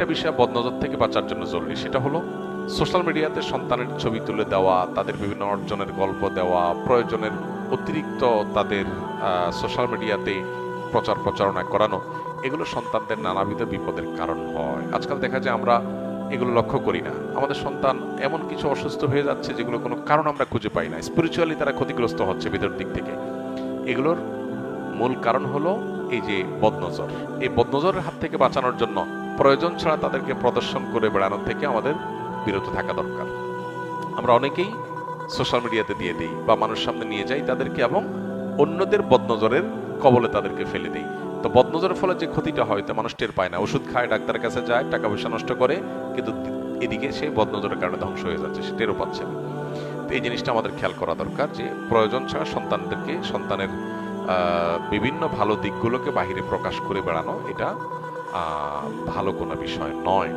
আরেকটা বিষয় বদনজর থেকে বাঁচার জন্য জরুরি, সেটা হলো সোশ্যাল মিডিয়াতে সন্তানের ছবি তুলে দেওয়া, তাদের বিভিন্ন অর্জনের গল্প দেওয়া, প্রয়োজনের অতিরিক্ত তাদের সোশ্যাল মিডিয়াতে প্রচার প্রচারণা করানো, এগুলো সন্তানদের নানাবিধ বিপদের কারণ হয়। আজকাল দেখা যায় আমরা এগুলো লক্ষ্য করি না, আমাদের সন্তান এমন কিছু অসুস্থ হয়ে যাচ্ছে যেগুলো কোনো কারণ আমরা খুঁজে পাই না, স্পিরিচুয়ালি তারা ক্ষতিগ্রস্ত হচ্ছে ভিতর দিক থেকে। এগুলোর মূল কারণ হলো এই যে বদনজর। এই বদনজরের হাত থেকে বাঁচানোর জন্য প্রয়োজন ছাড়া তাদেরকে প্রদর্শন করে বেড়ানোর থেকে আমাদের বিরত থাকা দরকার। আমরা অনেকেই সোশ্যাল মিডিয়াতে দিয়ে দিই বা মানুষের সামনে নিয়ে যাই তাদেরকে, এবং অন্যদের বদনজরের কবলে তাদেরকে ফেলে দিই। তো বদনজরের ফলে যে ক্ষতিটা হয় তা মানুষ টের পায় না, ওষুধ খায়, ডাক্তারের কাছে যায়, টাকা পয়সা নষ্ট করে, কিন্তু এদিকে সেই বদনজরের কারণে ধ্বংস হয়ে যাচ্ছে, সে টেরও পাচ্ছে না। তো এই জিনিসটা আমাদের খেয়াল করা দরকার যে প্রয়োজন ছাড়া সন্তানদেরকে, সন্তানের বিভিন্ন ভালো দিকগুলোকে বাহিরে প্রকাশ করে বেড়ানো এটা ভালো কোনো বিষয় নয়।